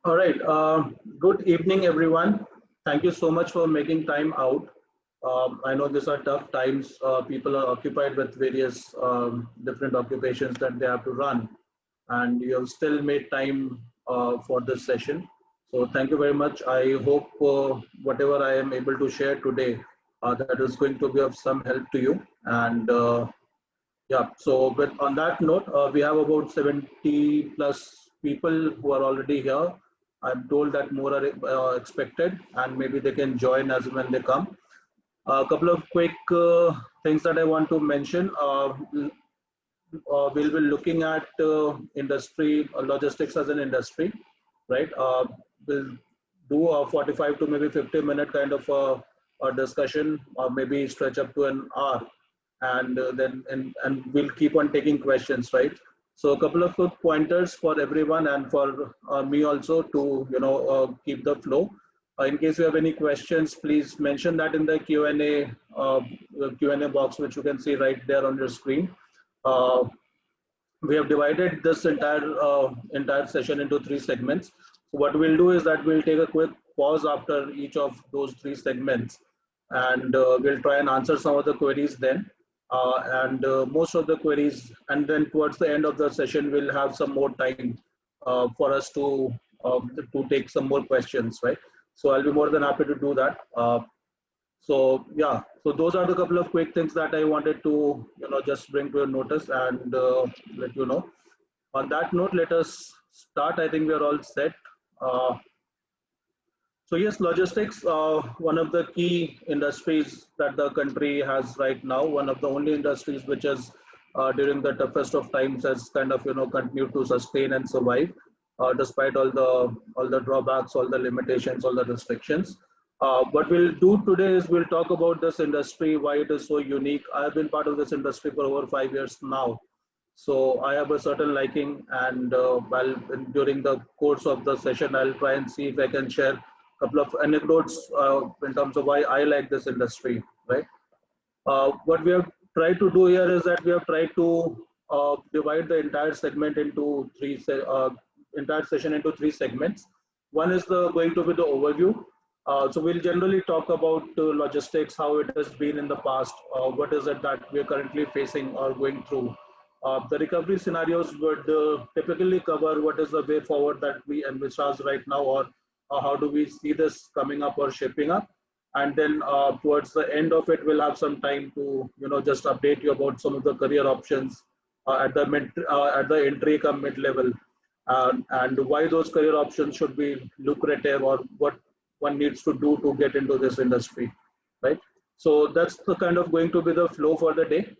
All right. Good evening, everyone. Thank you so much for making time out. I know these are tough times. People are occupied with various different occupations that they have to run, and you have still made time for this session. So thank you very much. I hope whatever I am able to share today, that is going to be of some help to you. And yeah, so with on that note, we have about 70 plus people who are already here. I'm told that more are expected, and maybe they can join as when they come. A couple of quick things that I want to mention. We'll be looking at industry logistics as an industry, right? We'll do a 45 to maybe 50-minute kind of a discussion, or maybe stretch up to an hour, and then we'll keep on taking questions, right? So a couple of quick pointers for everyone and for me also to keep the flow. In case you have any questions, please mention that in the Q&A box, which you can see right there on your screen. Uh, we have divided this entire session into three segments. So what we'll do is that we'll take a quick pause after each of those three segments, and we'll try and answer some of the queries then. And most of the queries, and then towards the end of the session, we'll have some more time for us to take some more questions, right? So I'll be more than happy to do that. So yeah, so those are the couple of quick things that I wanted to just bring to your notice and let you know. On that note, let us start. I think we are all set. Uh, so yes, logistics, one of the key industries that the country has right now, one of the only industries which has during the toughest of times has kind of continued to sustain and survive despite all the drawbacks, all the limitations, all the restrictions. What we'll do today is we'll talk about this industry, why it is so unique. I have been part of this industry for over 5 years now. So I have a certain liking, and during the course of the session, I'll try and see if I can share a couple of anecdotes in terms of why I like this industry, right? What we have tried to do here is that we have tried to divide the entire segment into entire session into three segments. One is going to be the overview. So we'll generally talk about logistics, how it has been in the past, what is it that we are currently facing or going through. The recovery scenarios would typically cover what is the way forward that we envisage right now, or how do we see this coming up or shaping up. And then towards the end of it, we'll have some time to just update you about some of the career options at the entry come mid level, and why those career options should be lucrative, or what one needs to do to get into this industry, right? So that's the kind of going to be the flow for the day.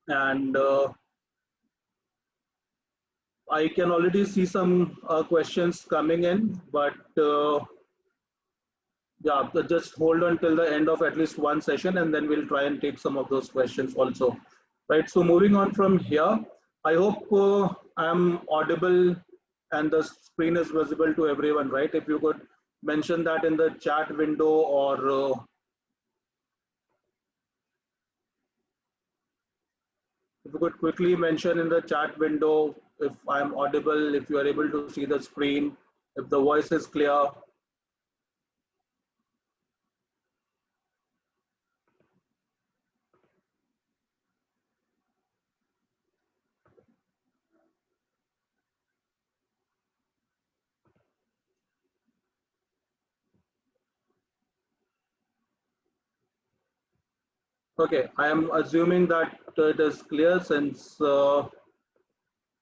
And I can already see some questions coming in, but yeah, just hold on till the end of at least one session, and then we'll try and take some of those questions also. Right. So moving on from here, I hope I'm audible and the screen is visible to everyone, right? If you could mention that in the chat window, or if you could quickly mention in the chat window if I'm audible, if you are able to see the screen, if the voice is clear. Okay, I am assuming that it is clear since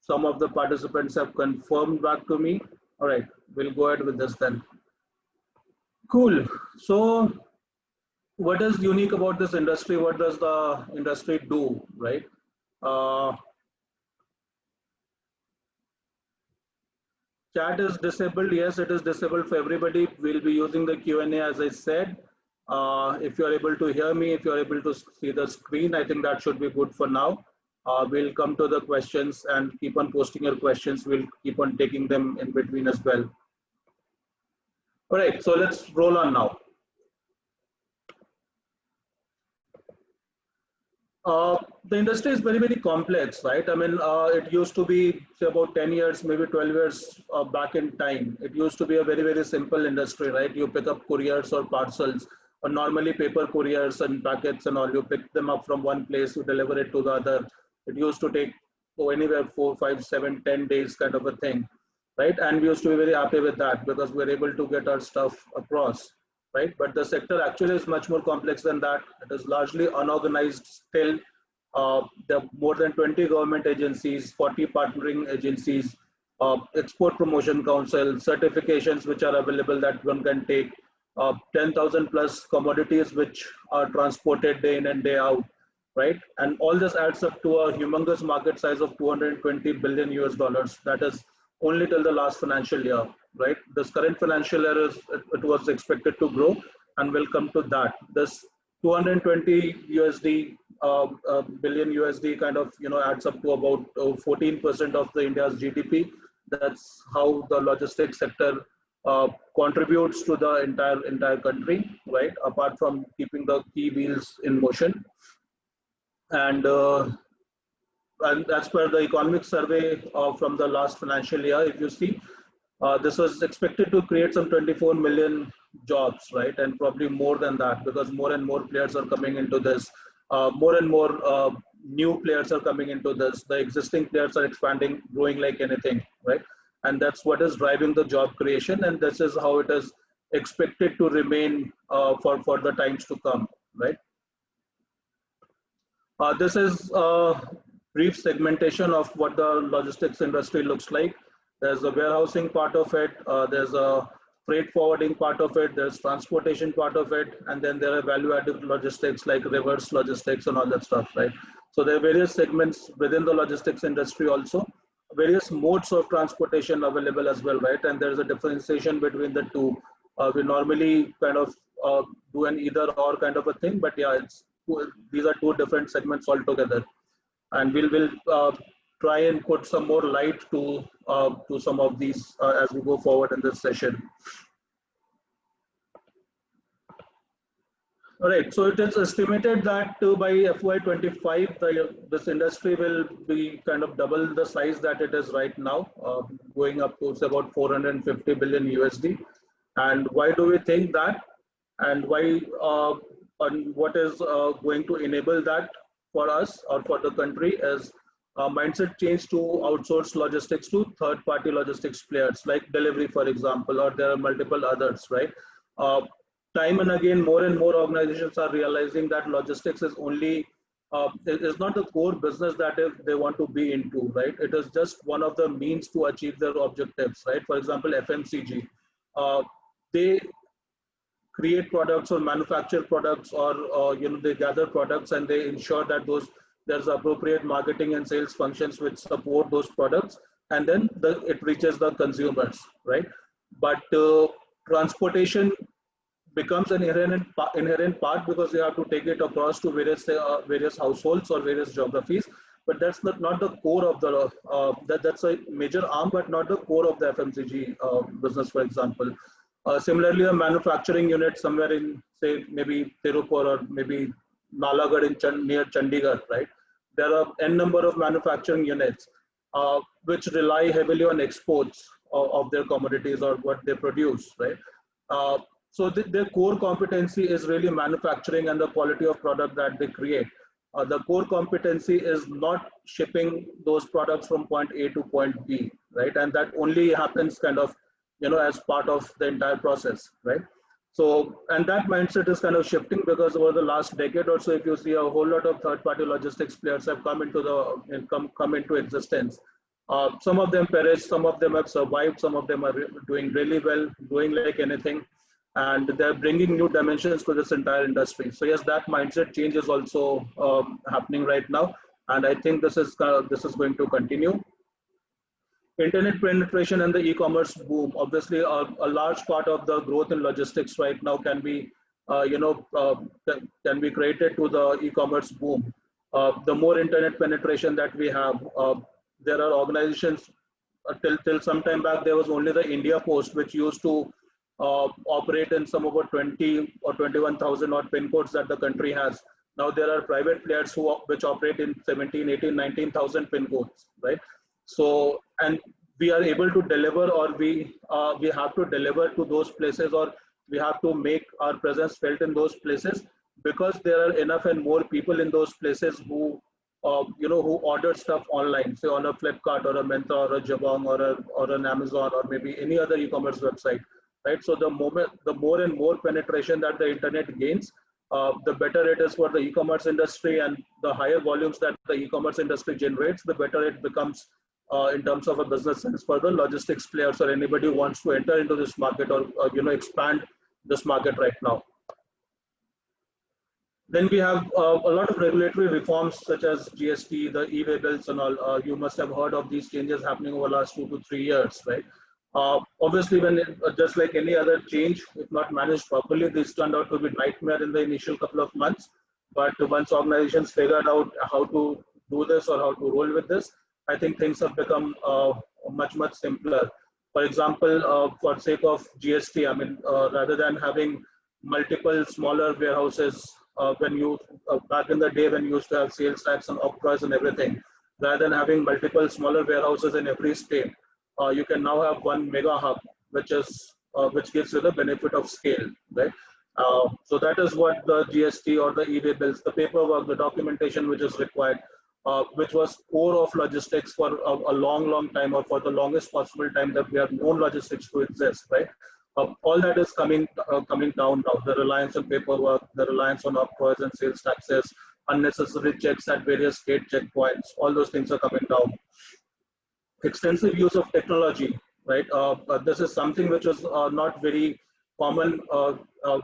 some of the participants have confirmed back to me. All right, we'll go ahead with this then. Cool. So what is unique about this industry? What does the industry do, right? Uh, Chat is disabled. Yes, it is disabled for everybody. We'll be using the Q&A as I said. If you're able to hear me, if you're able to see the screen, I think that should be good for now. We'll come to the questions and keep on posting your questions. We'll keep on taking them in between as well. All right, so let's roll on now. The industry is very, very complex, right? I mean, it used to be, say, about 10 years, maybe 12 years back in time. It used to be a very, very simple industry, right? You pick up couriers or parcels, or normally paper couriers and packets and all. You pick them up from one place, you deliver it to the other. It used to take anywhere 4, 5, 7, 10 days kind of a thing, right? And we used to be very happy with that because we're able to get our stuff across, right? But the sector actually is much more complex than that. It is largely unorganized still. There are more than 20 government agencies, 40 partnering agencies, export promotion council, certifications which are available that one can take, 10,000 plus commodities which are transported day in and day out, right? And all this adds up to a humongous market size of 220 billion US dollars. That is only till the last financial year, right? This current financial year it was expected to grow, and we'll come to that. This 220 USD billion USD kind of adds up to about 14% of the India's GDP. That's how the logistics sector contributes to the entire country, right? Apart from keeping the key wheels in motion, and as per the economic survey from the last financial year, if you see, this was expected to create some 24 million jobs, right? And probably more than that because more and more players are coming into this. More and more new players are coming into this. The existing players are expanding, growing like anything, right? And that's what is driving the job creation. And this is how it is expected to remain for the times to come, right? This is a brief segmentation of what the logistics industry looks like. There's a warehousing part of it, there's a freight forwarding part of it, there's transportation part of it, and then there are value-added logistics like reverse logistics and all that stuff, right? So there are various segments within the logistics industry also, various modes of transportation available as well, right? And there's a differentiation between the two. We normally kind of do an either or kind of a thing, but yeah, these are two different segments altogether, and we'll try and put some more light to some of these as we go forward in this session. All right, so it is estimated that by FY25, this industry will be kind of double the size that it is right now, going up to about 450 billion USD. And why do we think that? And why? And what is going to enable that for us or for the country is mindset change to outsource logistics to third-party logistics players like delivery, for example, or there are multiple others, right? Time and again, more and more organizations are realizing that logistics is only it is not the core business that they want to be into, right? It is just one of the means to achieve their objectives, right? For example, FMCG, they create products or manufacture products, or they gather products and they ensure that there's appropriate marketing and sales functions which support those products, and then it reaches the consumers, right? But transportation becomes an inherent part because you have to take it across to various households or various geographies. But that's not the core of the that's a major arm, but not the core of the FMCG business, for example. Similarly, a manufacturing unit somewhere in, say, maybe Tirupur or maybe Nalagarh near Chandigarh, right? There are n number of manufacturing units which rely heavily on exports of their commodities or what they produce, right? So their core competency is really manufacturing and the quality of product that they create. The core competency is not shipping those products from point A to point B, right? And that only happens kind of, as part of the entire process, right? So, and that mindset is kind of shifting because over the last decade or so, if you see, a whole lot of third-party logistics players have come into existence. Some of them perished, some of them have survived, some of them are doing really well, doing like anything, and they're bringing new dimensions to this entire industry. So yes, that mindset change is also happening right now, and I think this is going to continue. Internet penetration and the e-commerce boom. Obviously, a large part of the growth in logistics right now can be, can be created to the e-commerce boom. The more internet penetration that we have, there are organizations. Till some time back, there was only the India Post, which used to operate in some over 20 or 21,000 odd pin codes that the country has. Now there are private players which operate in 17, 18, 19,000 pin codes, right? So, and we are able to deliver, or we have to deliver to those places, or we have to make our presence felt in those places, because there are enough and more people in those places who who order stuff online, say on a Flipkart or a Myntra or a Jabong or an Amazon or maybe any other e-commerce website, right? So the more and more penetration that the internet gains, the better it is for the e-commerce industry, and the higher volumes that the e-commerce industry generates, the better it becomes in terms of a business sense for the logistics players or anybody who wants to enter into this market, or expand this market right now. Then we have a lot of regulatory reforms such as GST, the e-way bills and all. You must have heard of these changes happening over the last 2 to 3 years, right? Obviously, just like any other change, if not managed properly, this turned out to be nightmare in the initial couple of months. But once organizations figured out how to do this or how to roll with this, I think things have become much simpler. For example, for sake of GST, I mean, rather than having multiple smaller warehouses, when you back in the day when you used to have sales tax and octroys and everything, rather than having multiple smaller warehouses in every state, you can now have one mega hub, which gives you the benefit of scale, right? So that is what the GST or the e-way bills, the paperwork, the documentation which is required, which was core of logistics for a long time, or for the longest possible time that we have known logistics to exist, right? All that is coming down now. The reliance on paperwork, the reliance on octroys and sales taxes, unnecessary checks at various state checkpoints, all those things are coming down. Extensive use of technology, right? This is something which is not very common.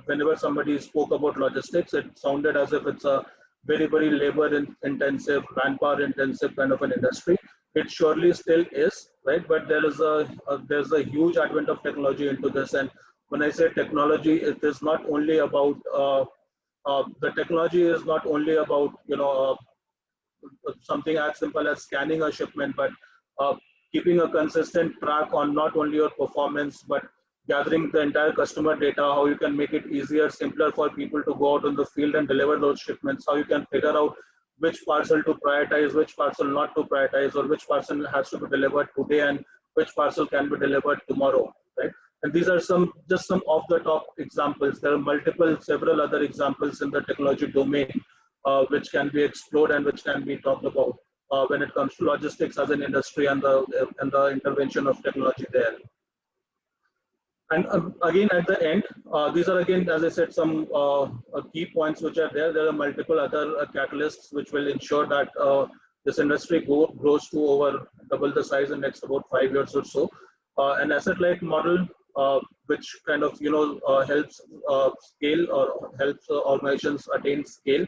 Whenever somebody spoke about logistics, it sounded as if it's a very labor-intensive, manpower-intensive kind of an industry. It surely still is, right? But there's a huge advent of technology into this. And when I say technology, it is not only about the technology is not only about something as simple as scanning a shipment, but keeping a consistent track on not only your performance, but gathering the entire customer data, how you can make it easier, simpler for people to go out in the field and deliver those shipments, how you can figure out which parcel to prioritize, which parcel not to prioritize, or which parcel has to be delivered today and which parcel can be delivered tomorrow, right? And these are just some off the top examples. There are several other examples in the technology domain which can be explored and which can be talked about when it comes to logistics as an industry and the intervention of technology there. And again, at the end, these are again, as I said, some key points which are there. There are multiple other catalysts which will ensure that this industry grows to over double the size in the next about 5 years or so. An asset-light model, which kind of helps scale or helps organizations attain scale,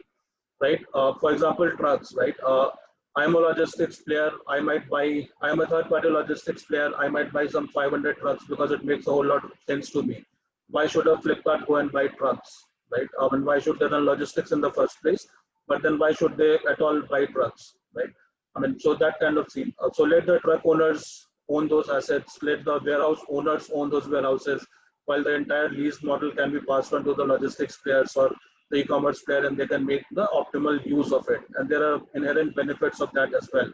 right? For example, trucks, right? I'm a logistics player. I'm a third-party logistics player. I might buy some 500 trucks because it makes a whole lot of sense to me. Why should a Flipkart go and buy trucks, right? And why should they run logistics in the first place? But then why should they at all buy trucks, right? I mean, so that kind of scene. So let the truck owners own those assets. Let the warehouse owners own those warehouses, while the entire lease model can be passed on to the logistics players or the e-commerce player, and they can make the optimal use of it. And there are inherent benefits of that as well.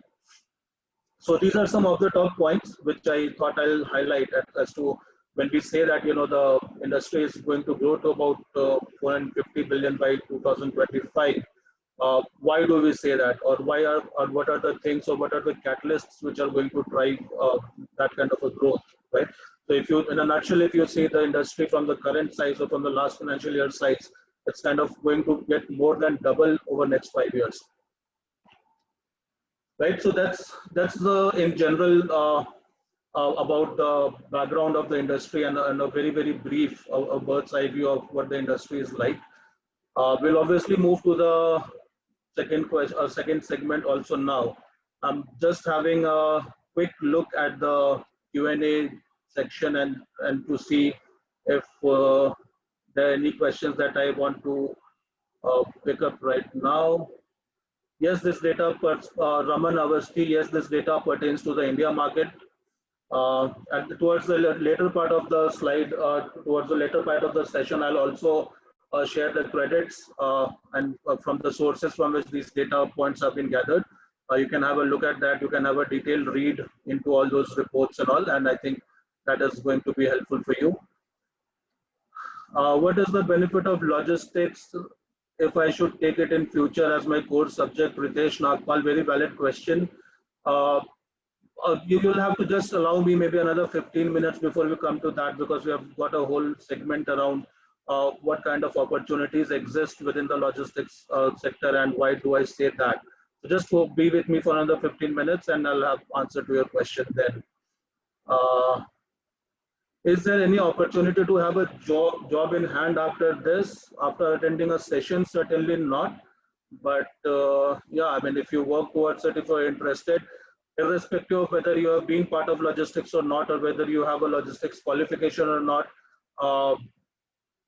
So these are some of the top points which I thought I'll highlight as to when we say that the industry is going to grow to about 450 billion by 2025. Why do we say that, or what are the things, or what are the catalysts which are going to drive that kind of a growth, right? So if you, in a nutshell, if you see the industry from the current size or from the last financial year size, it's kind of going to get more than double over next 5 years, right? So that's the in general about the background of the industry, and a very brief a bird's eye view of what the industry is like. We'll obviously move to the second segment also now. I'm just having a quick look at the Q&A section and to see if there are any questions that I want to pick up right now. Yes, this data, Raman Avasti, yes, this data pertains to the India market. And towards the later part of the slide, towards the later part of the session, I'll also share the credits and from the sources from which these data points have been gathered. You can have a look at that. You can have a detailed read into all those reports and all, and I think that is going to be helpful for you. What is the benefit of logistics if I should take it in future as my core subject? Ritesh Nagpal, very valid question. Uh, you will have to just allow me maybe another 15 minutes before we come to that, because we have got a whole segment around what kind of opportunities exist within the logistics sector and why do I say that. So just be with me for another 15 minutes and I'll have answer to your question then. Is there any opportunity to have a job in hand after this, after attending a session? Certainly not. But yeah, I mean, if you work towards it, if you're interested, irrespective of whether you have been part of logistics or not, or whether you have a logistics qualification or not,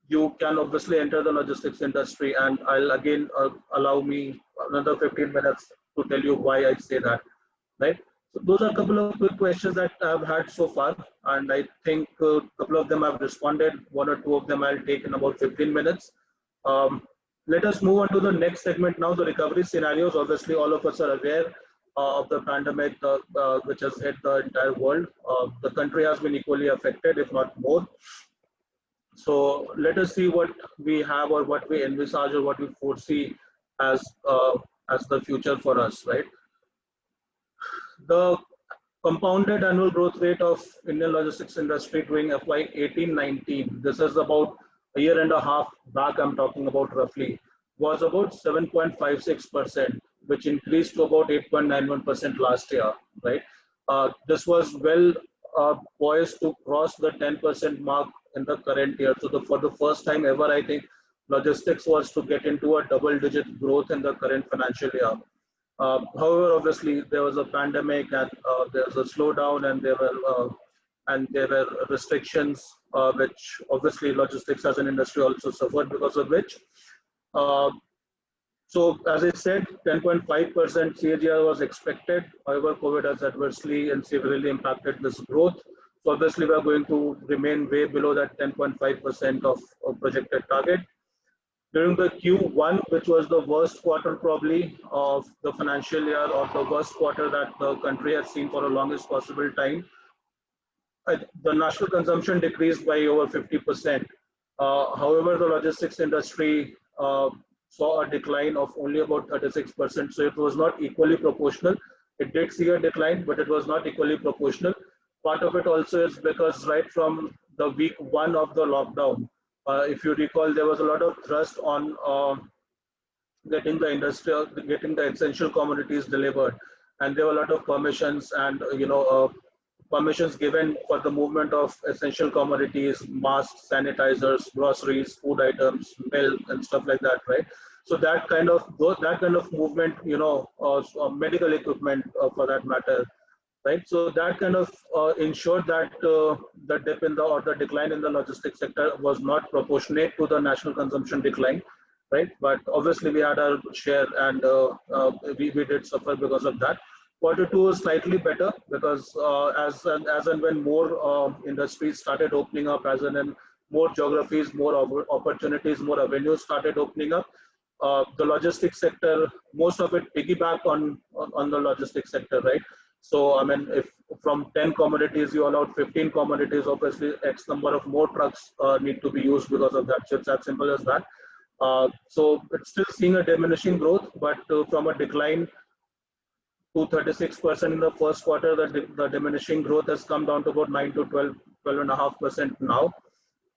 you can obviously enter the logistics industry. And I'll again allow me another 15 minutes to tell you why I say that, right? So those are a couple of quick questions that I've had so far, and I think a couple of them I've responded. One or two of them I'll take in about 15 minutes. Let us move on to the next segment now, the recovery scenarios. Obviously, all of us are aware of the pandemic which has hit the entire world. The country has been equally affected, if not more. So let us see what we have or what we envisage or what we foresee as the future for us, right? The compounded annual growth rate of Indian logistics industry during FY 18-19, this is about a year and a half back, I'm talking about roughly, was about 7.56%, which increased to about 8.91% last year, right? This was well poised to cross the 10% mark in the current year. So for the first time ever, I think logistics was to get into a double-digit growth in the current financial year. However, obviously there was a pandemic and there was a slowdown, and there were restrictions, which obviously logistics as an industry also suffered because of which. So as I said, 10.5% CAGR was expected. However, COVID has adversely and severely impacted this growth. So obviously we are going to remain way below that 10.5% of projected target. During the Q1, which was the worst quarter probably of the financial year, or the worst quarter that the country has seen for the longest possible time, the national consumption decreased by over 50%. However, the logistics industry saw a decline of only about 36%. So it was not equally proportional. It did see a decline, but it was not equally proportional. Part of it also is because right from the week one of the lockdown, if you recall, there was a lot of thrust on getting the essential commodities delivered, and there were a lot of permissions and permissions given for the movement of essential commodities, masks, sanitizers, groceries, food items, milk, and stuff like that, right? So that kind of movement, medical equipment for that matter, right? So that kind of ensured that the dip in the decline in the logistics sector was not proportionate to the national consumption decline, right? But obviously we had our share, and we did suffer because of that. Quarter two is slightly better because as and when more industries started opening up, as and when more geographies, more opportunities, more avenues started opening up, the logistics sector, most of it piggyback on the logistics sector, right? So I mean, if from 10 commodities you allowed 15 commodities, obviously X number of more trucks need to be used because of that. So it's as simple as that. So it's still seeing a diminishing growth, but from a decline to 36% in the first quarter, the diminishing growth has come down to about 9 to 12.5% now.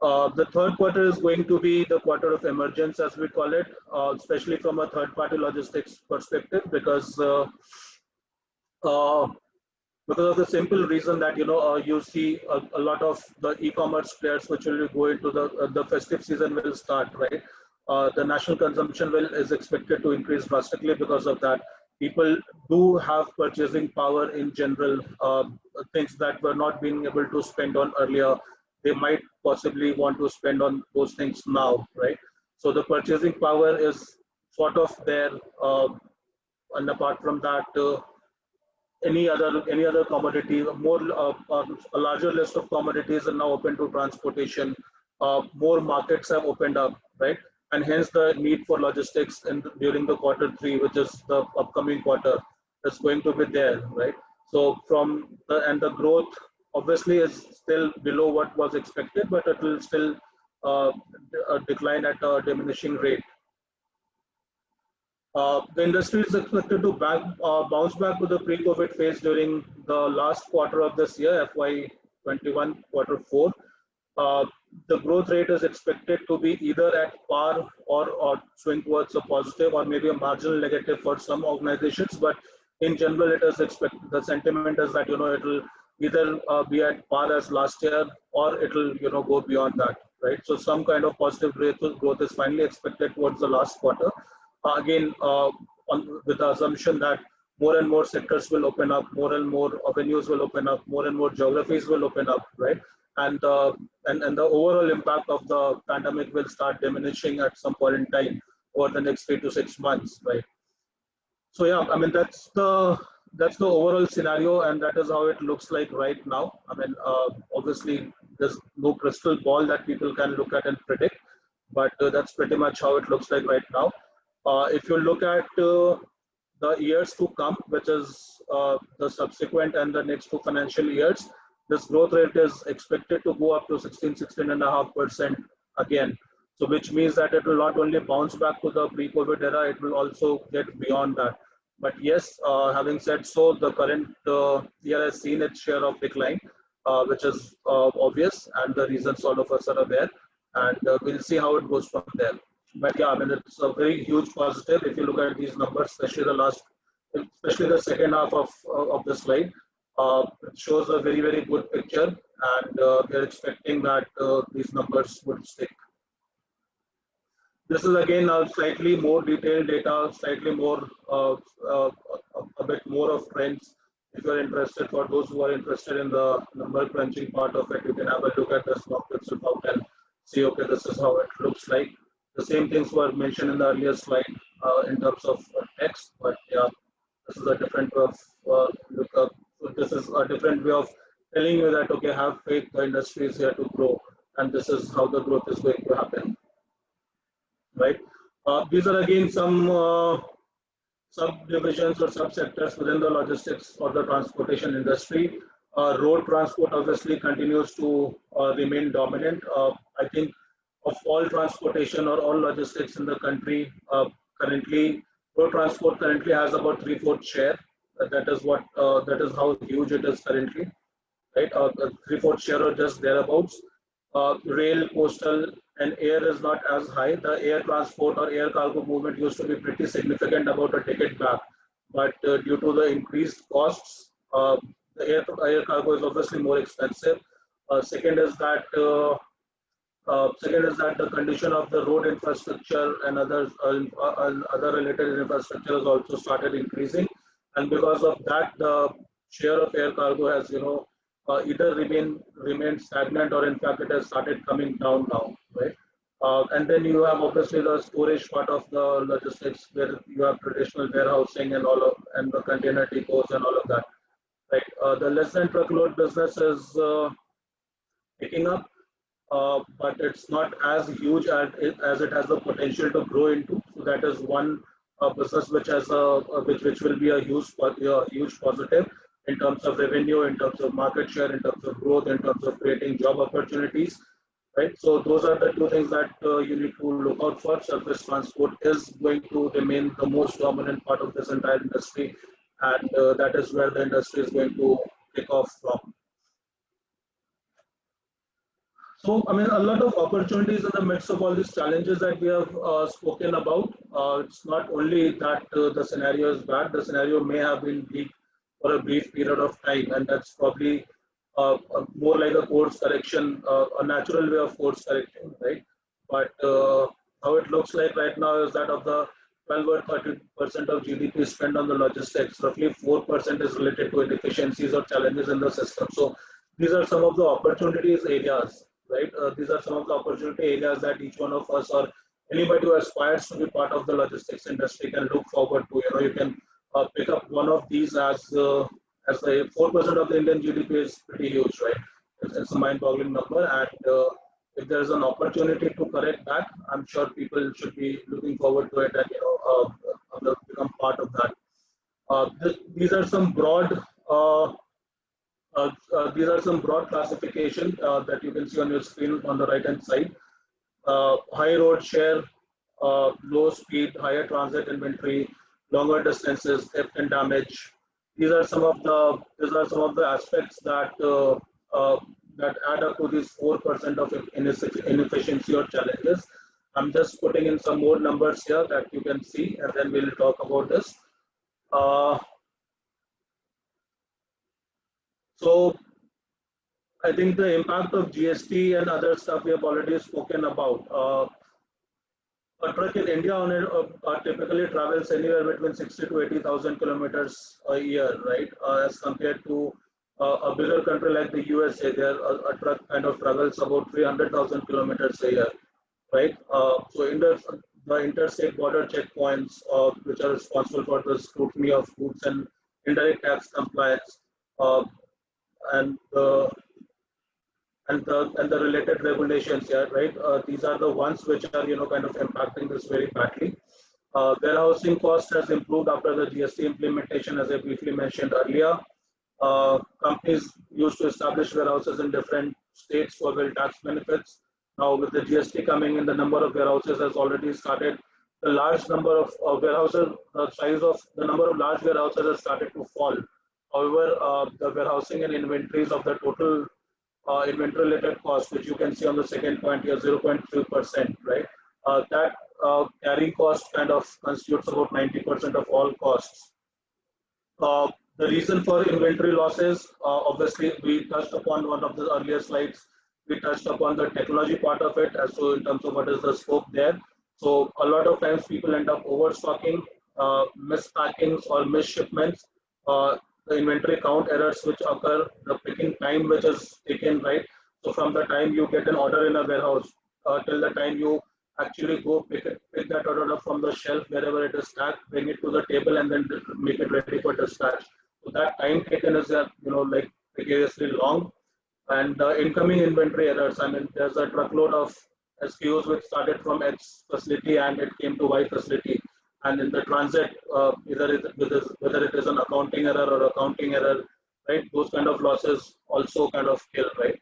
The third quarter is going to be the quarter of emergence, as we call it, especially from a third-party logistics perspective, because of the simple reason that you see a lot of the e-commerce players which will go into the festive season will start, right? The national consumption is expected to increase drastically because of that. People do have purchasing power in general. Things that were not being able to spend on earlier, they might possibly want to spend on those things now, right? So the purchasing power is sort of there, and apart from that, any other commodity, a larger list of commodities are now open to transportation. More markets have opened up, right? and hence the need for logistics during the Q3, which is the upcoming quarter, is going to be there, right? So the growth obviously is still below what was expected, but it will still decline at a diminishing rate. The industry is expected to bounce back to the pre-COVID phase during the last quarter of this year, FY21 Q4. The growth rate is expected to be either at par or swing towards a positive or maybe a marginal negative for some organizations. But in general, it is expected. The sentiment is that it will either be at par as last year or it will go beyond that, right? So some kind of positive growth is finally expected towards the last quarter. Again, with the assumption that more and more sectors will open up, more and more avenues will open up, more and more geographies will open up, right? And the overall impact of the pandemic will start diminishing at some point in time over the next 3 to 6 months, right? So yeah, I mean that's the overall scenario, and that is how it looks like right now. I mean, obviously there's no crystal ball that people can look at and predict, but that's pretty much how it looks like right now. If you look at the years to come, which is the subsequent and the next 2 financial years, this growth rate is expected to go up to 16.5% again. So which means that it will not only bounce back to the pre-COVID era, it will also get beyond that. But yes, having said so, the current year has seen its share of decline, which is obvious, and the reasons all of us are aware. And we'll see how it goes from there. But yeah, I mean, it's a very huge positive if you look at these numbers, especially the second half of the slide. It shows a very, very good picture, and we're expecting that these numbers would stick. This is again a slightly more detailed data, slightly more, a bit more of trends. If you're interested, for those who are interested in the number crunching part of it, you can have a look at the stock report and see, okay, this is how it looks like. The same things were mentioned in the earlier slide in terms of text, but yeah, this is a different way of lookup. So this is a different way of telling you that, okay, have faith, the industry is here to grow, and this is how the growth is going to happen. Right. These are again some subdivisions or subsectors within the logistics or the transportation industry. Road transport obviously continues to remain dominant. I think of all transportation or all logistics in the country, currently, road transport currently has about 3/4 share. That is how huge it is currently, right? 3/4 share or just thereabouts. Rail, coastal, and air is not as high. The air transport or air cargo movement used to be pretty significant about a decade back, but due to the increased costs, the air cargo is obviously more expensive. Second is that the condition of the road infrastructure and other related infrastructure has also started increasing, and because of that, the share of air cargo has either remained stagnant or in fact it has started coming down now, right? And then you have obviously the storage part of the logistics, where you have traditional warehousing and and the container depots and all of that, right? The less than truckload business is picking up, but it's not as huge as it has the potential to grow into. So that is one business which will be a huge positive in terms of revenue, in terms of market share, in terms of growth, in terms of creating job opportunities, right? So those are the two things that you need to look out for. Surface transport is going to remain the most dominant part of this entire industry, and that is where the industry is going to take off from. So, I mean, a lot of opportunities in the midst of all these challenges that we have spoken about. It's not only that the scenario is bad, the scenario may have been bleak for a brief period of time, and that's probably more like a course correction, a natural way of course correcting, right? But how it looks like right now is that of the 12 or 30% of GDP spent on the logistics, roughly 4% is related to inefficiencies or challenges in the system. So these are some of the opportunities areas, right? These are some of the opportunity areas that each one of us or anybody who aspires to be part of the logistics industry can look forward to. You can pick up one of these as the 4% of the Indian GDP is pretty huge, right? It's a mind-boggling number, and if there is an opportunity to correct that, I'm sure people should be looking forward to it and become part of that. These are some broad classification that you can see on your screen on the right hand side. High road share, low speed, higher transit inventory, longer distances, theft and damage. These are some of the aspects that add up to these 4% of inefficiency or challenges. I'm just putting in some more numbers here that you can see, and then we'll talk about this. So I think the impact of GST and other stuff we have already spoken about. A truck in India typically travels anywhere between 60 to 80,000 kilometers a year, right? As compared to a bigger country like the USA, there a truck kind of travels about 300,000 kilometers a year, right? The interstate border checkpoints, which are responsible for the scrutiny of goods and indirect tax compliance, uh, and the and the related regulations here, right? These are the ones which are kind of impacting this very badly. Warehousing cost has improved after the GST implementation, as I briefly mentioned earlier. Companies used to establish warehouses in different states for well tax benefits. Now, with the GST coming in, the number of warehouses has already started. The large number of warehouses, the size of the number of large warehouses has started to fall. However, the warehousing and inventories of the total inventory related cost, which you can see on the second point here, 0.3%, right? That carrying cost kind of constitutes about 90% of all costs. The reason for inventory losses, obviously, we touched upon one of the earlier slides. We touched upon the technology part of it, as so in terms of what is the scope there. So a lot of times people end up overstocking, mispackings or misshipments, the inventory count errors which occur, the picking time which is taken, right? So from the time you get an order in a warehouse till the time you actually go pick that order up from the shelf wherever it is stacked, bring it to the table, and then make it ready for dispatch. So that time taken is like precariously long. And the incoming inventory errors. I mean, there's a truckload of SKUs which started from X facility and it came to Y facility. And in the transit, whether it is an accounting error or accounting error, right? Those kind of losses also kind of kill, right?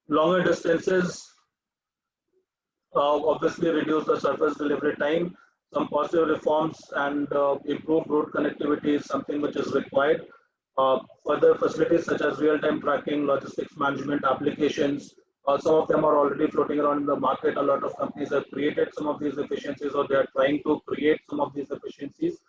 Longer distances obviously reduce the surface delivery time. Some positive reforms and improved road connectivity is something which is required. Further facilities such as real-time tracking, logistics management applications, some of them are already floating around in the market. A lot of companies have created some of these efficiencies, or they are trying to create some of these efficiencies.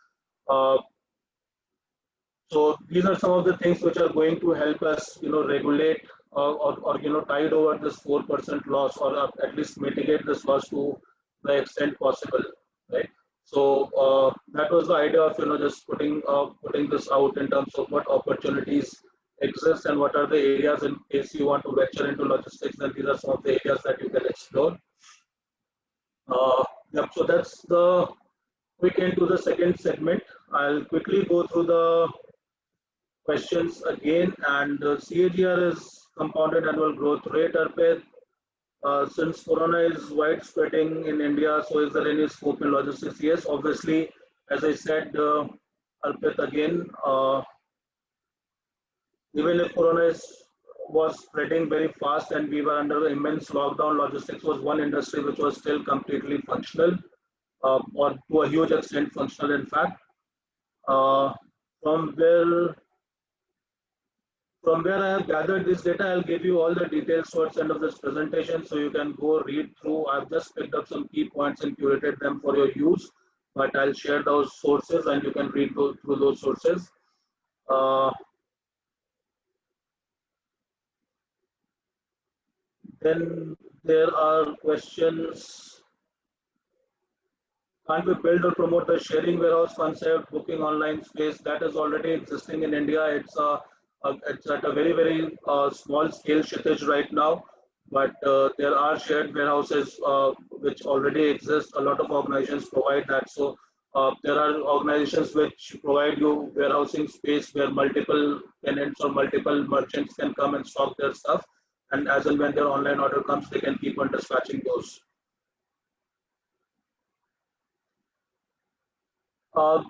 So these are some of the things which are going to help us, regulate or tide over this 4% loss, or at least mitigate this loss to the extent possible, right? So that was the idea of just putting this out in terms of what opportunities exist and what are the areas in case you want to venture into logistics. Then these are some of the areas that you can explore. Yep. So that's the quick into the second segment. I'll quickly go through the questions again, and CAGR is compounded annual growth rate, Arpit. Since Corona is widespreading in India, so is there any scope in logistics? Yes, obviously, as I said, Arpit, again, even if Corona was spreading very fast and we were under immense lockdown, logistics was one industry which was still completely functional, or to a huge extent functional, in fact. From where I have gathered this data, I'll give you all the details towards the end of this presentation, so you can go read through. I've just picked up some key points and curated them for your use, but I'll share those sources and you can read through those sources. Then there are questions. Can't we build or promote a sharing warehouse concept, booking online space that is already existing in India? It's at a very, very small scale, Kshitij, right now, but there are shared warehouses which already exist. A lot of organizations provide that. So there are organizations which provide you warehousing space where multiple tenants or multiple merchants can come and stock their stuff. and as and when their online order comes, they can keep on dispatching those.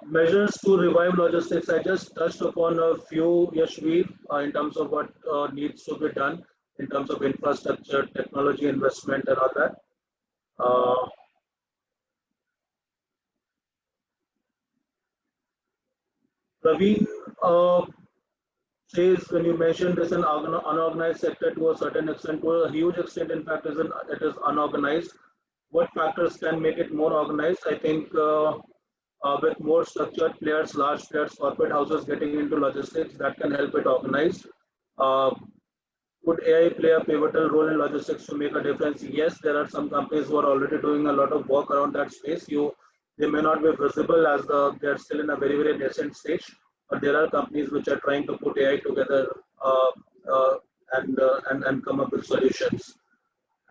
Measures to revive logistics. I just touched upon a few, Yashveer, in terms of what needs to be done in terms of infrastructure, technology investment, and all that. Uh, Praveen says when you mentioned this an unorganized sector to a certain extent, to a huge extent, in fact, it is unorganized. What factors can make it more organized? I think with more structured players, large players, corporate houses getting into logistics, that can help it organized. Uh, Could AI play a pivotal role in logistics to make a difference? Yes, there are some companies who are already doing a lot of work around that space. They may not be visible as they're still in a very nascent stage, but there are companies which are trying to put AI together uh, uh, and come up with solutions.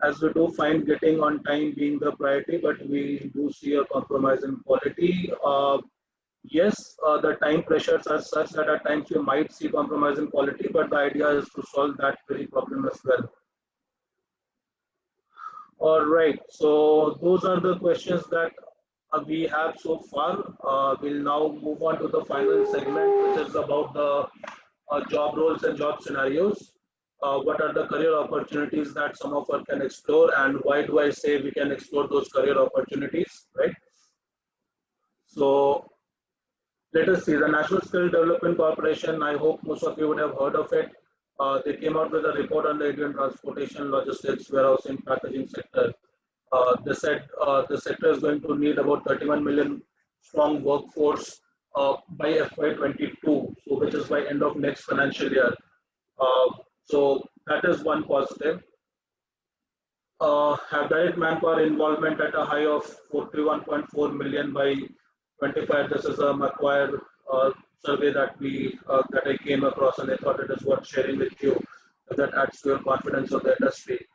As we do find getting on time being the priority, but we do see a compromise in quality. Yes, the time pressures are such that at times you might see compromise in quality, but the idea is to solve that very problem as well. All right, so those are the questions that we have so far. We'll now move on to the final segment, which is about the job roles and job scenarios. What are the career opportunities that some of us can explore, and why do I say we can explore those career opportunities, right? So let us see, the National Skill Development Corporation, I hope most of you would have heard of it. They came out with a report on the Indian transportation, logistics, warehousing, packaging sector. They said the sector is going to need about 31 million strong workforce by FY22, so which is by end of next financial year. So that is one positive. Have direct manpower involvement at a high of 41.4 million by 25. This is a Macquarie survey that I came across, and I thought it is worth sharing with you. That adds to your confidence of the industry.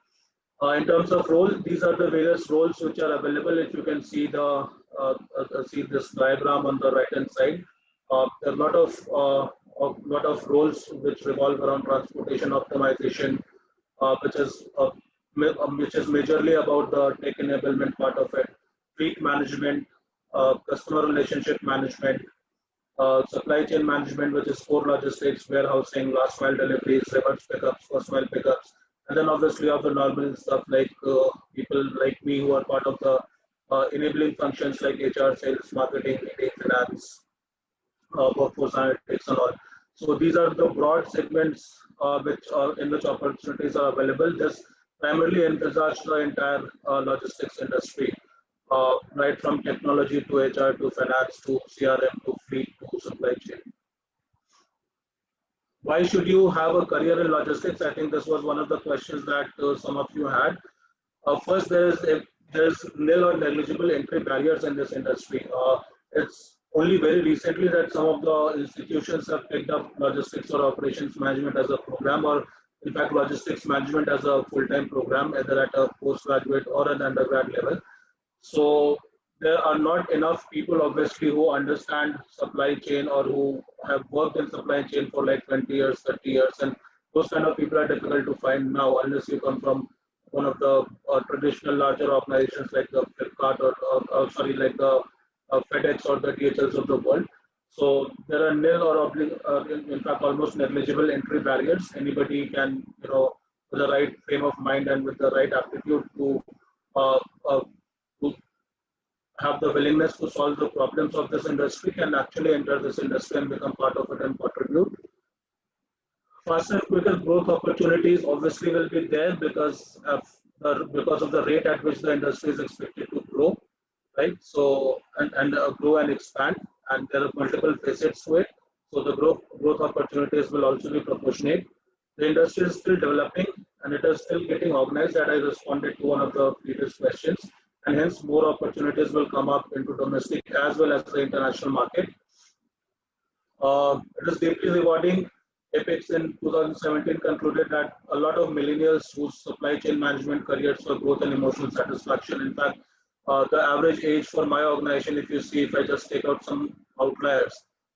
In terms of role, these are the various roles which are available. If you can see see this diagram on the right hand side, there are a lot of roles which revolve around transportation optimization, which is majorly about the tech enablement part of it, fleet management, customer relationship management, supply chain management, which is core logistics, warehousing, last mile deliveries, reverse pickups, first mile pickups, and then obviously you have the normal stuff like people like me who are part of the enabling functions like HR, sales, marketing, media, finance, workforce analytics, and all. So these are the broad segments in which opportunities are available. This primarily envisages the entire logistics industry, right from technology to HR to finance to CRM to fleet to supply chain. Why should you have a career in logistics? I think this was one of the questions that some of you had. First, there's nil or negligible entry barriers in this industry. It's only very recently that some of the institutions have picked up logistics or operations management as a program, or in fact, logistics management as a full-time program, either at a postgraduate or an undergrad level. So there are not enough people, obviously, who understand supply chain or who have worked in supply chain for like 20 years, 30 years, and those kind of people are difficult to find now unless you come from one of the traditional larger organizations like the Flipkart or sorry, like the FedEx or the DHLs of the world. So there are nil or in fact almost negligible entry barriers. Anybody can, with the right frame of mind and with the right aptitude uh, uh, to have the willingness to solve the problems of this industry can actually enter this industry and become part of it and contribute. Faster and quicker growth opportunities obviously will be there because of the rate at which the industry is expected to grow, right? So and grow and expand, and there are multiple facets to it. So the growth opportunities will also be proportionate. The industry is still developing and it is still getting organized. That I responded to one of the previous questions, and hence more opportunities will come up into domestic as well as the international market. It is deeply rewarding. Apex in 2017 concluded that a lot of millennials whose supply chain management careers for growth and emotional satisfaction. In fact, the average age for my organization, if you see, if I just take out some outliers,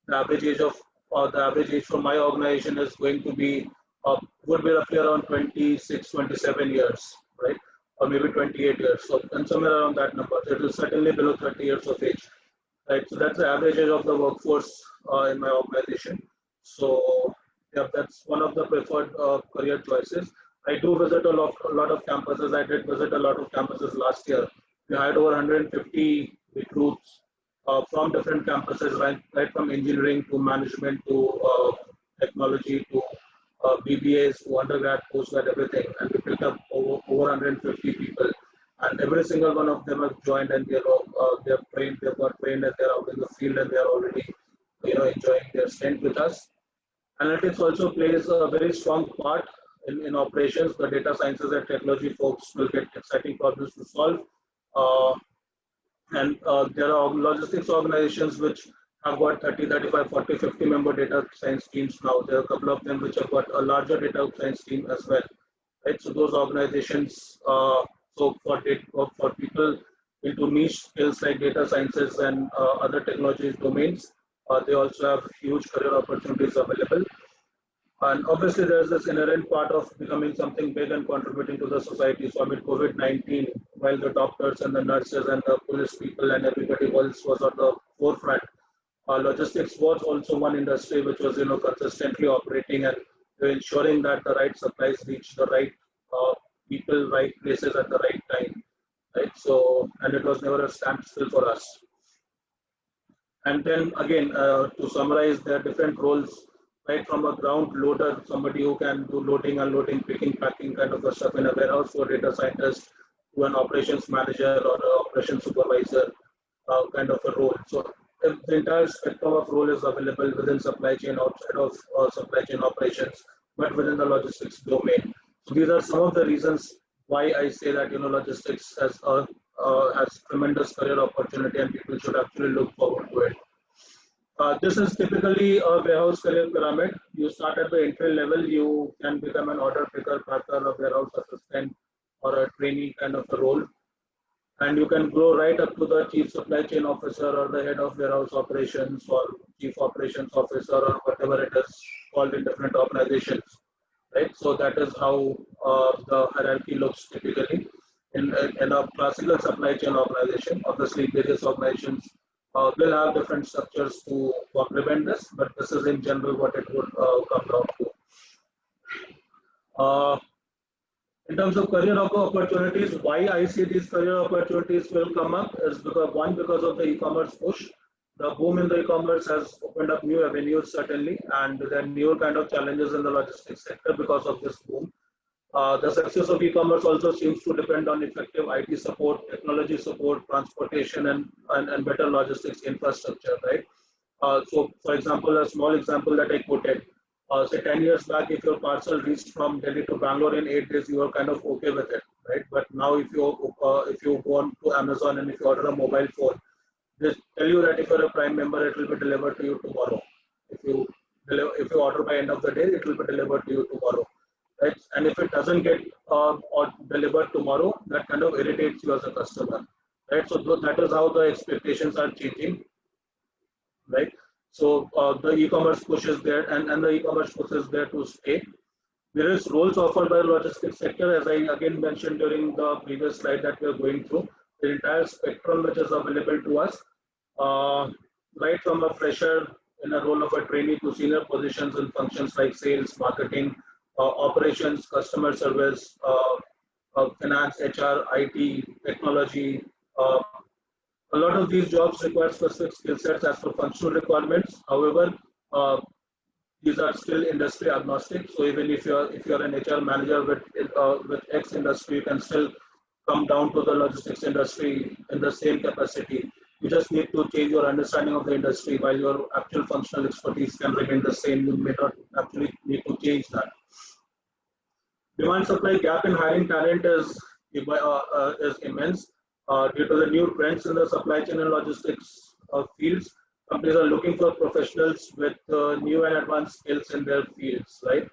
the average age for my organization is going to be would be roughly around 26, 27 years, right? Or maybe 28 years. So, and somewhere around that number. So it is certainly below 30 years of age, right? So that's the average age of the workforce in my organization. So, yeah, that's one of the preferred career choices. I do visit a lot of campuses. I did visit a lot of campuses last year. We had over 150 recruits from different campuses, right from engineering to management to technology to BBAs to undergrad, postgrad, everything. And we picked up over 150 people. And every single one of them have joined and they're trained, they've got trained and they're out in the field and they're already enjoying their stint with us. Analytics also plays a very strong part in operations. The data sciences and technology folks will get exciting problems to solve. Uh, and there are logistics organizations which have got 30, 35, 40, 50 member data science teams now. There are a couple of them which have got a larger data science team as well. Right? So those organizations, so for people into niche skills like data sciences and other technologies domains, they also have huge career opportunities available. And obviously, there's this inherent part of becoming something big and contributing to the society. So, amid COVID-19, while the doctors and the nurses and the police people and everybody else was on the forefront, logistics was also one industry which was, consistently operating and ensuring that the right supplies reach the right people, right places at the right time. Right. So, and it was never a standstill for us. And then again, to summarize, there are different roles, right from a ground loader, somebody who can do loading, unloading, picking, packing kind of a stuff in a warehouse, for data scientist, to an operations manager or an operations supervisor kind of a role. So the entire spectrum of role is available within supply chain, outside of supply chain operations, but within the logistics domain. So these are some of the reasons why I say that logistics has tremendous career opportunity and people should actually look forward to it. This is typically a warehouse career pyramid. You start at the entry level, you can become an order picker, packer, a warehouse assistant, or a trainee kind of a role. And you can grow right up to the chief supply chain officer or the head of warehouse operations or chief operations officer or whatever it is called in different organizations, right? So that is how the hierarchy looks typically in a classical supply chain organization. Obviously, various organizations will have different structures to complement this, but this is in general what it would come down to. In terms of career opportunities, why I see these career opportunities will come up is because of the e-commerce push. The boom in the e-commerce has opened up new avenues certainly, and there are new kind of challenges in the logistics sector because of this boom. The success of e-commerce also seems to depend on effective IT support, technology support, transportation, and better logistics infrastructure, right? So, for example, a small example that I quoted, say 10 years back, if your parcel reached from Delhi to Bangalore in 8 days, you were kind of okay with it, right? But now, if you go on to Amazon and if you order a mobile phone, they tell you that if you're a Prime member, it will be delivered to you tomorrow. If you order by end of the day, it will be delivered to you tomorrow. Right? And if it doesn't get or delivered tomorrow, that kind of irritates you as a customer, right? So that is how the expectations are changing, right? So the e-commerce push is there, and the e-commerce push is there to stay. There is roles offered by the logistics sector, as I again mentioned during the previous slide that we are going through, the entire spectrum which is available to us, right from a fresher in a role of a trainee to senior positions in functions like sales, marketing, operations, customer service, finance, HR, IT, technology. A lot of these jobs require specific skill sets as per functional requirements. However, these are still industry agnostic. So even if you're an HR manager with X industry, you can still come down to the logistics industry in the same capacity. You just need to change your understanding of the industry, while your actual functional expertise can remain the same. You may not actually need to change that. Demand supply gap in hiring talent is immense due to the new trends in the supply chain and logistics fields. Companies are looking for professionals with new and advanced skills in their fields, right?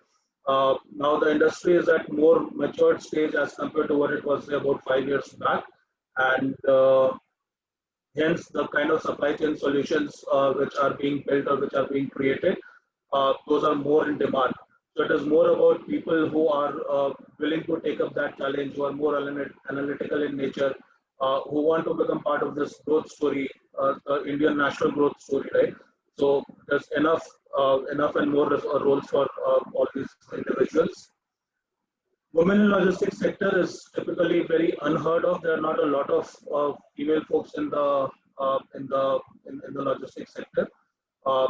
Now the industry is at more matured stage as compared to what it was about 5 years back, and hence the kind of supply chain solutions which are being built or which are being created, those are more in demand. So So it is more about people who are willing to take up that challenge, who are more analytical in nature, who want to become part of this growth story, the Indian national growth story, right? So there's enough and more roles for all these individuals. Women in logistics sector is typically very unheard of. There are not a lot of female folks in the logistics sector. Uh,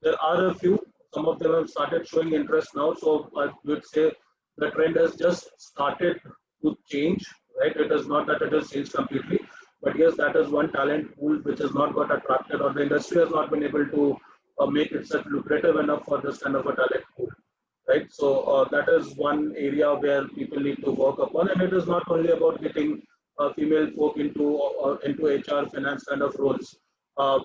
there are a few. Some of them have started showing interest now. So I would say the trend has just started to change. Right? It is not that it has changed completely, but yes, that is one talent pool which has not got attracted, or the industry has not been able to make itself lucrative enough for this kind of a talent pool. Right, so that is one area where people need to work upon, and it is not only about getting female folk into HR, finance kind of roles. Uh,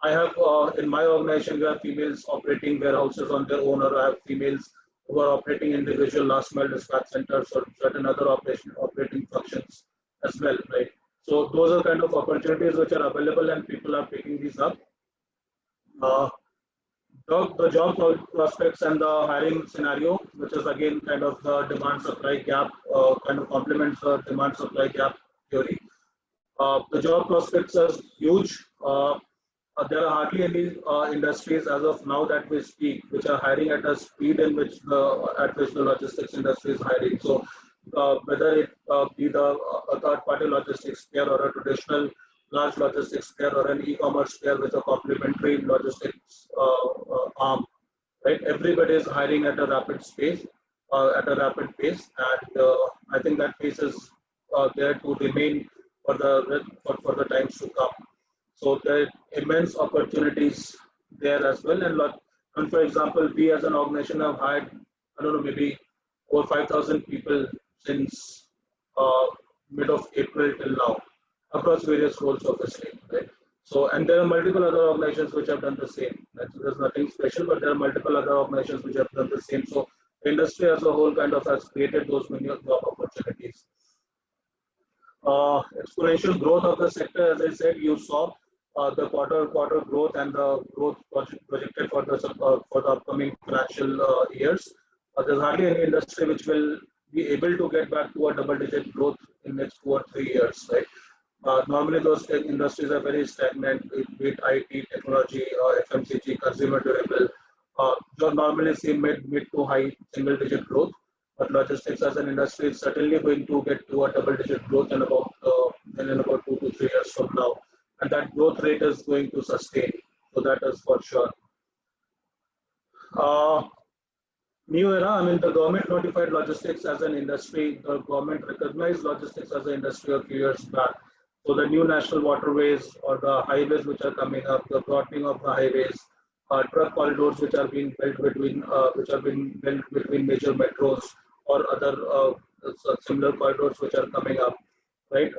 I have in my organization, we have females operating warehouses on their own, or I have females who are operating individual last mile dispatch centers or certain other operating functions as well. Right, so those are kind of opportunities which are available, and people are picking these up. Uh, the job prospects and the hiring scenario, which is again kind of the demand supply gap, kind of complements the demand supply gap theory. The job prospects are huge. There are hardly any industries as of now that we speak which are hiring at a speed in which the logistics industry is hiring. So whether it be a third-party logistics player or a traditional large logistics player or an e-commerce player with a complementary logistics arm, right? Everybody is hiring at a rapid pace, and I think that pace is there to remain for the times to come. So there are immense opportunities there as well. And for example, we as an organization have hired, I don't know, maybe over 5,000 people since uh, mid of April till now, across various roles, obviously, right? So, and there are multiple other organizations which have done the same. Right? So there's nothing special, but there are multiple other organizations which have done the same. So the industry as a whole kind of has created those many job opportunities. Exponential growth of the sector, as I said, you saw the quarter growth and the growth projected for the upcoming financial years. There's hardly any industry which will be able to get back to a double-digit growth in next 2 or 3 years, right? Normally, those industries are very stagnant, be it IT, technology, FMCG, consumer durable. You normally see mid to high single-digit growth, but logistics as an industry is certainly going to get to a double-digit growth in about 2 to 3 years from now, and that growth rate is going to sustain. So that is for sure. Uh, New era, I mean, the government notified logistics as an industry. The government recognized logistics as an industry a few years back. So the new national waterways or the highways which are coming up, the broadening of the highways, truck corridors which are being built between major metros or other similar corridors which are coming up, right?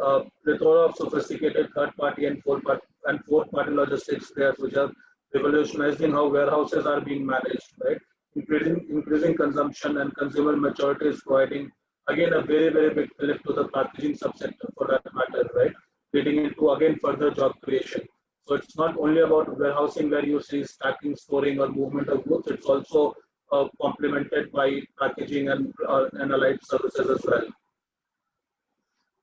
Plethora of sophisticated third-party and fourth-party logistics players which are revolutionizing how warehouses are being managed, right? Increasing consumption and consumer maturity is providing again a very big lift to the packaging subsector for that matter, right? Leading into again further job creation. So it's not only about warehousing where you see stacking, storing, or movement of goods. It's also complemented by packaging and allied services as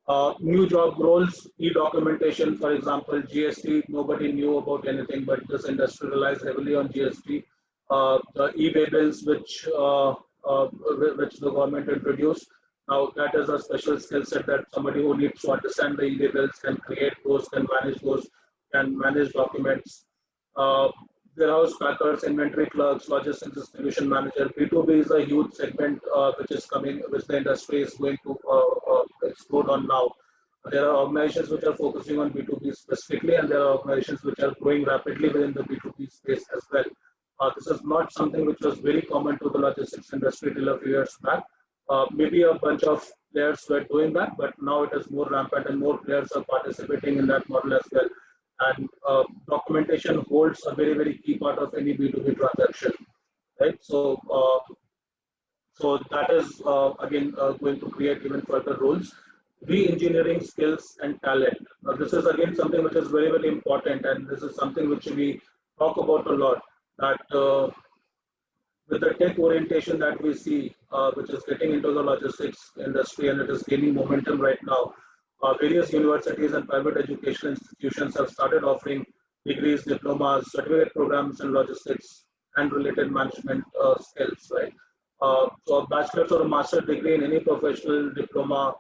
well. New job roles, e-documentation, for example, GST, nobody knew about anything, but this industry relies heavily on GST. The e-way bills, which the government introduced, now that is a special skill set that somebody who needs to understand the e-way bills can create those, can manage documents. Uh, Warehouse packers, inventory clerks, logistics distribution manager. B2B is a huge segment which the industry is going to explode on now. There are organizations which are focusing on B2B specifically, and there are organizations which are growing rapidly within the B2B space as well. This is not something which was very common to the logistics industry till a few years back. Maybe a bunch of players were doing that, but now it is more rampant and more players are participating in that model as well. And documentation holds a very key part of any B2B transaction, right? So that is again going to create even further roles. Re-engineering skills and talent. Now, this is again something which is very important, and this is something which we talk about a lot. That with the tech orientation that we see, which is getting into the logistics industry and it is gaining momentum right now, various universities and private education institutions have started offering degrees, diplomas, certificate programs in logistics and related management skills, right? So a bachelor's or a master's degree in any professional diploma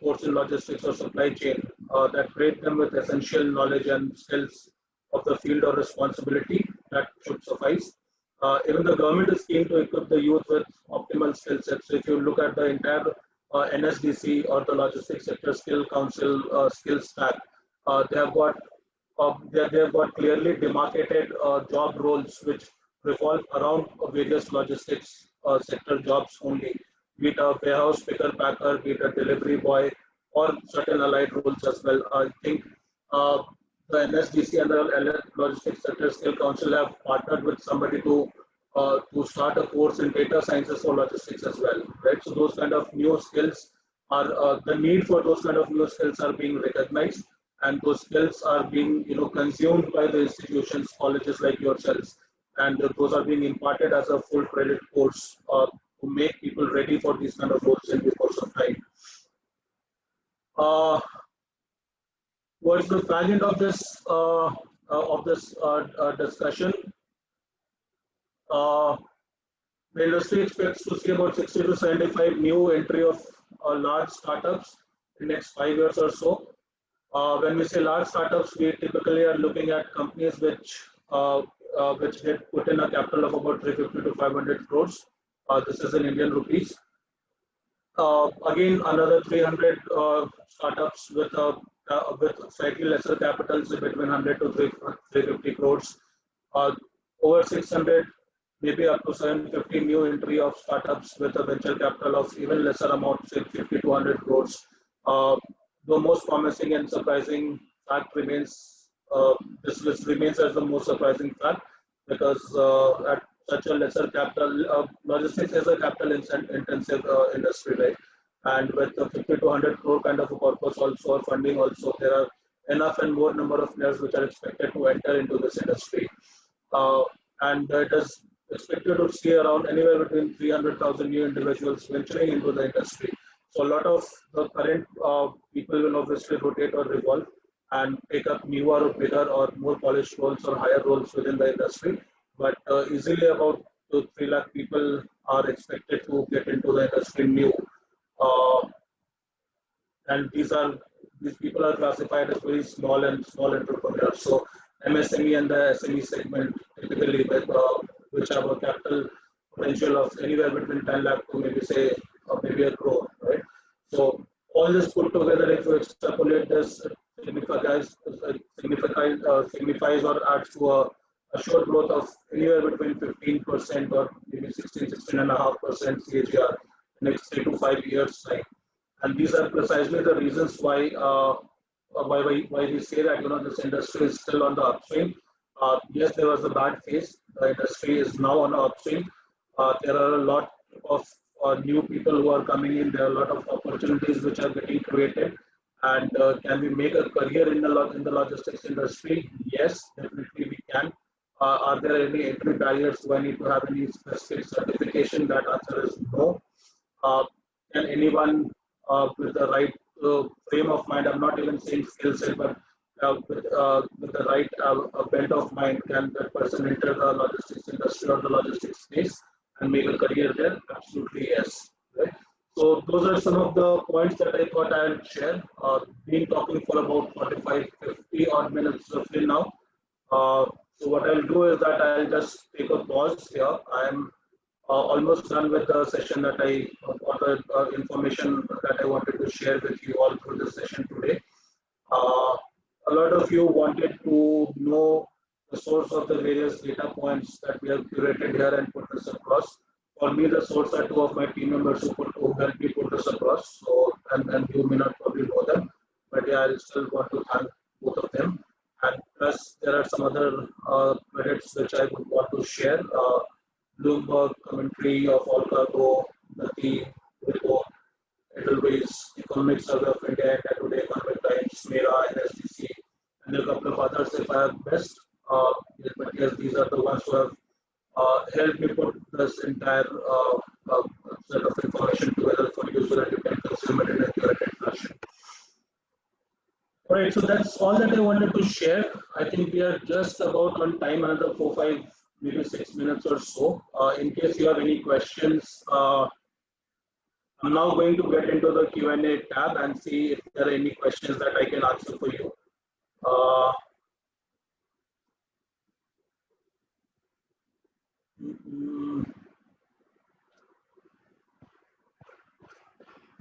course in logistics or supply chain that grade them with essential knowledge and skills of the field or responsibility that should suffice. Even the government is keen to equip the youth with optimal skill sets. So if you look at the entire NSDC or the Logistics Sector Skill Council skill stack, they have got they have got clearly demarcated job roles which revolve around various logistics sector jobs only, be it a warehouse picker packer, be it a delivery boy, or certain allied roles as well. I think uh, the NSDC and the Logistics Sector Skill Council have partnered with somebody to start a course in data sciences for logistics as well, right? So those kind of new skills are the need for those kind of new skills are being recognized, and those skills are being consumed by the institutions, colleges like yourselves, and those are being imparted as a full credit course to make people ready for these kind of roles in the course of time. Uh, What's the value of this discussion? Uh, the industry expects to see about 60 to 75 new entry of large startups in the next 5 years or so. When we say large startups, we typically are looking at companies which get put in a capital of about 350 to 500 crores. This is in Indian rupees. Again, another 300 startups with slightly lesser capitals between 100 to 350 crores. Over 600, maybe up to 750 new entry of startups with a venture capital of even lesser amount, say 50 to 100 crores. The most promising and surprising fact remains, this remains as the most surprising fact, because at such a lesser capital, logistics is a capital intensive industry, right? And with the 50 to 100 crore kind of a purpose also, or funding also, there are enough and more number of players which are expected to enter into this industry. And it is expected to see around anywhere between 300,000 new individuals venturing into the industry. So a lot of the current people will obviously rotate or revolve and take up newer or bigger or more polished roles or higher roles within the industry. But easily about 3 lakh people are expected to get into the industry new. Uh, and these people are classified as very small entrepreneurs. So MSME and the SME segment typically which have a capital potential of anywhere between 10 lakh to maybe say maybe a crore, right? So all this put together, if you extrapolate this, signifies or adds to a short growth of anywhere between 15% or maybe 16.5% CAGR next 3 to 5 years time. And these are precisely the reasons why we say that this industry is still on the upswing. Yes, there was a bad phase. The industry is now on the upswing. There are a lot of new people who are coming in. There are a lot of opportunities which are getting created. And can we make a career in the logistics industry? Yes, definitely we can. Are there any entry barriers? Do I need to have any specific certification? That answer is no. Can anyone with the right frame of mind, I'm not even saying skill set, but with the right bent of mind, can that person enter the logistics industry or the logistics space and make a career there? Absolutely yes. Right? So those are some of the points that I thought I'll share. Been talking for about 45, 50 odd minutes roughly now. So what I'll do is that I'll just take a pause here. I'm almost done with the session that or the information that I wanted to share with you all through the session today. A lot of you wanted to know the source of the various data points that we have curated here and put this across. For me, the source are two of my team members who helped me put this across. So, and you may not probably know them, but yeah, I still want to thank both of them. And plus, there are some other credits which I would want to share. Bloomberg commentary of all cargo, the team, report, Edelweiss, Economic Survey of India, and Today Economic Times, MERA, NSDC, and a couple of others if I have missed. But yes, these are the ones who have help me put this entire set of information together for you so that you can consume it in a curated fashion. All right, so that's all that I wanted to share. I think we are just about on time, another 4, 5, maybe 6 minutes or so. In case you have any questions, I'm now going to get into the Q&A tab and see if there are any questions that I can answer for you. Uh,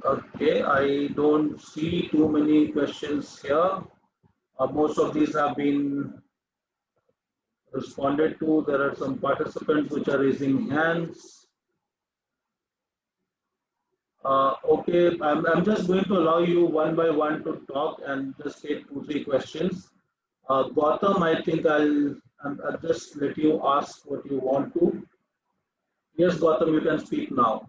okay, I don't see too many questions here. Most of these have been responded to. There are some participants which are raising hands. Okay, I'm just going to allow you one by one to talk and just take 2, 3 questions. Gautam, I think I'll just let you ask what you want to. Yes, Gautam, you can speak now.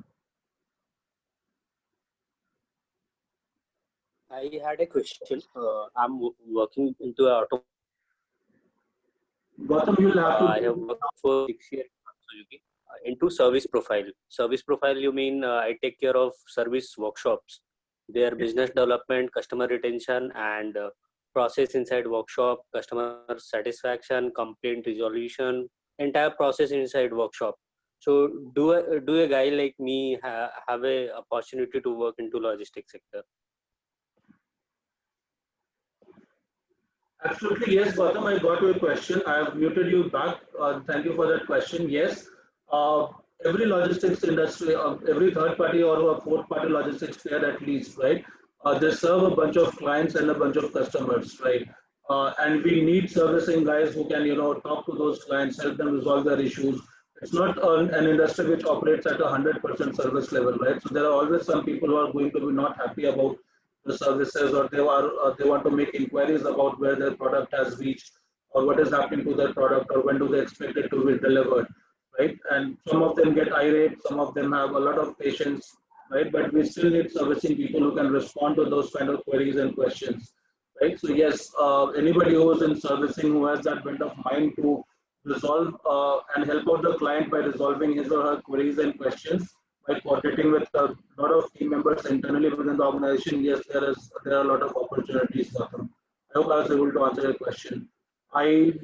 I had a question. I'm working into an auto. Gautam, you'll have to. I have worked for 6 years Suzuki, into service profile. Service profile, you mean I take care of service workshops, their business development, customer retention, and process inside workshop, customer satisfaction, complaint resolution, entire process inside workshop. So do a guy like me have a opportunity to work into logistics sector? Absolutely, yes, Gautam, I got your question. I have muted you back. Thank you for that question. Yes, every logistics industry, every third party or a fourth party logistics player at least, right? They serve a bunch of clients and a bunch of customers, right? And we need servicing guys who can, talk to those clients, help them resolve their issues. It's not an industry which operates at 100% service level, right? So there are always some people who are going to be not happy about the services, or they want to make inquiries about where their product has reached or what is happening to their product or when do they expect it to be delivered, right? And some of them get irate, some of them have a lot of patience, right? But we still need servicing people who can respond to those kind of queries and questions, right? So yes, anybody who is in servicing who has that bent of mind to resolve and help out the client by resolving his or her queries and questions by coordinating with a lot of team members internally within the organization, yes, there are a lot of opportunities for them. I hope I was able to answer your question. I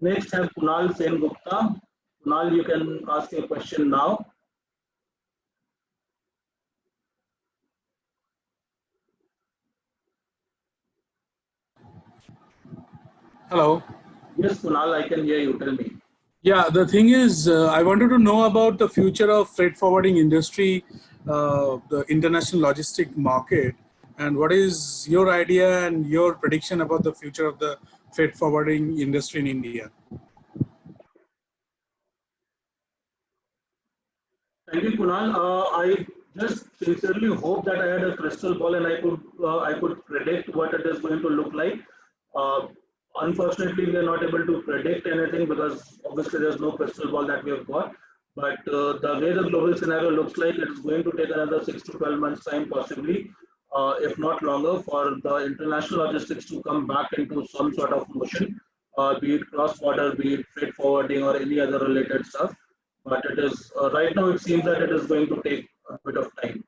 next have Kunal Sen Gupta. Kunal, you can ask your question now. Hello. Yes, Kunal, I can hear you. Tell me. Yeah, the thing is, I wanted to know about the future of freight forwarding industry, the international logistic market, and what is your idea and your prediction about the future of the freight forwarding industry in India? Thank you, Kunal. I just sincerely hope that I had a crystal ball and I could predict what it is going to look like. Uh, Unfortunately, we are not able to predict anything because obviously there's no crystal ball that we have got. But the way the global scenario looks like, it's going to take another 6 to 12 months time, possibly, if not longer, for the international logistics to come back into some sort of motion, be it cross-border, be it freight forwarding, or any other related stuff. But it is right now. It seems that it is going to take a bit of time.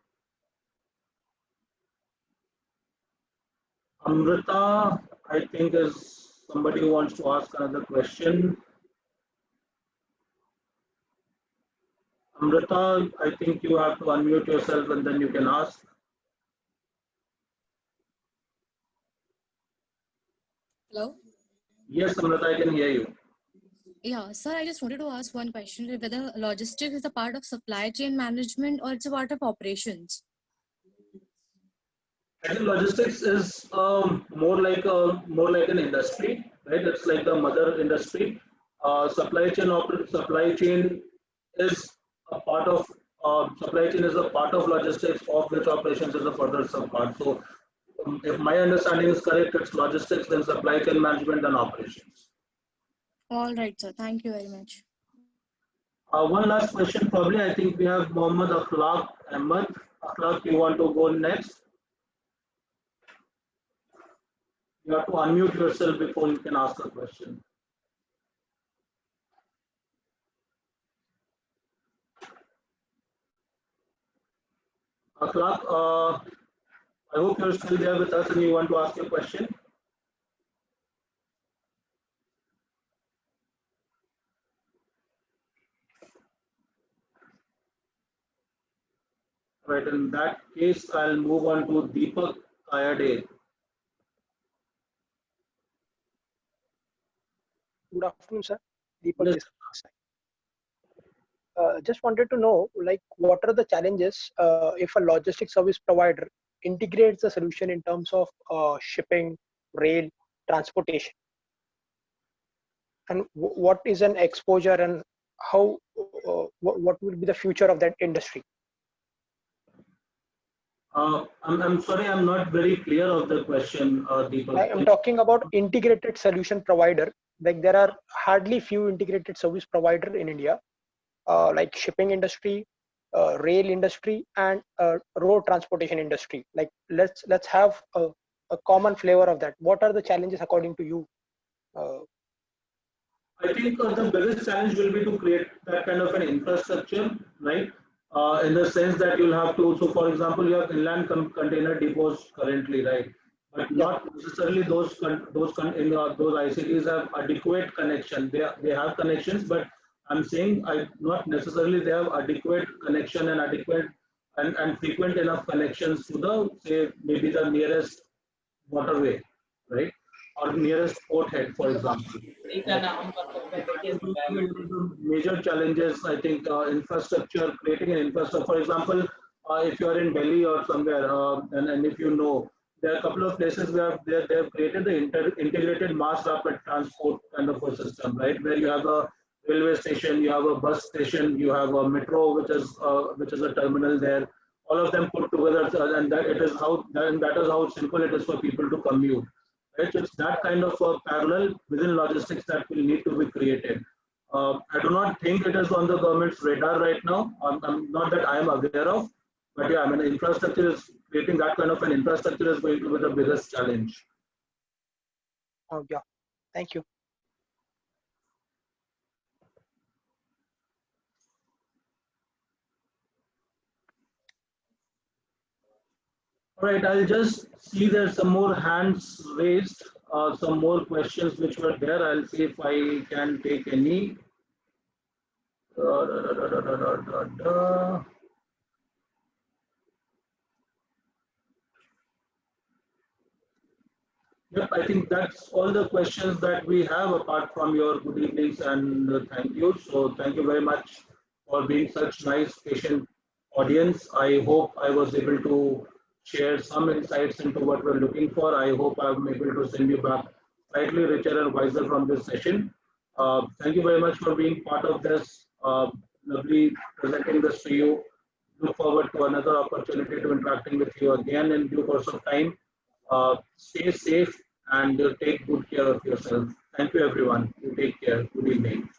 Amrita, I think, is somebody who wants to ask another question. Amrita, I think you have to unmute yourself and then you can ask. Hello? Yes, Amrita, I can hear you. Yeah, sir, I just wanted to ask one question, whether logistics is a part of supply chain management or it's a part of operations? I think logistics is more like an industry, right? It's like the mother industry. Supply chain is a part of supply chain is a part of logistics, of which operations is a further sub part. So, if my understanding is correct, it's logistics, then supply chain management, then operations. All right, sir. Thank you very much. One last question, probably. I think we have Mohammed Akhlaq Ahmed. Akhlaq, you want to go next? You have to unmute yourself before you can ask a question. Akhlaq, I hope you're still there with us and you want to ask your question. Right, in that case, I'll move on to Deepak Kayade. Good afternoon, sir. Deepak Yes. this side. Just wanted to know, like, what are the challenges if a logistics service provider integrates the solution in terms of shipping, rail, transportation, and what is an exposure and how what will be the future of that industry? I'm sorry, I'm not very clear of the question, Deepak. I am talking about integrated solution provider. Like, there are hardly few integrated service provider in India, like shipping industry, rail industry, and road transportation industry. Like, let's have a common flavor of that. What are the challenges according to you? I think the biggest challenge will be to create that kind of an infrastructure, right? In the sense that you'll have to, so for example, you have inland container depots currently, right? But not necessarily those ICTs have adequate connection. They have connections, but I'm saying not necessarily they have adequate connection and adequate and frequent enough connections to the, say, maybe the nearest waterway, right? Or nearest port head, for example. Major challenges, I think, infrastructure, creating an infrastructure. For example, if you are in Delhi or somewhere, and if you know, there are a couple of places where they have created the integrated mass rapid transport kind of a system, right? Where you have a railway station, you have a bus station, you have a metro, which is a terminal there. All of them put together, and that is how simple it is for people to commute. Right? So it's that kind of a parallel within logistics that will need to be created. I do not think it is on the government's radar right now. Not that I am aware of, but yeah, I mean, infrastructure is creating that kind of an infrastructure is going to be the biggest challenge. Oh, yeah. Thank you. All right, I'll just see there's some more hands raised, some more questions which were there. I'll see if I can take any. Yep, I think that's all the questions that we have apart from your good evenings and thank you. So thank you very much for being such nice, patient audience. I hope I was able to share some insights into what we're looking for. I hope I'm able to send you back slightly richer and wiser from this session. Thank you very much for being part of this. Lovely presenting this to you. Look forward to another opportunity to interacting with you again in due course of time. Stay safe and take good care of yourself. Thank you, everyone. You take care. Good evening.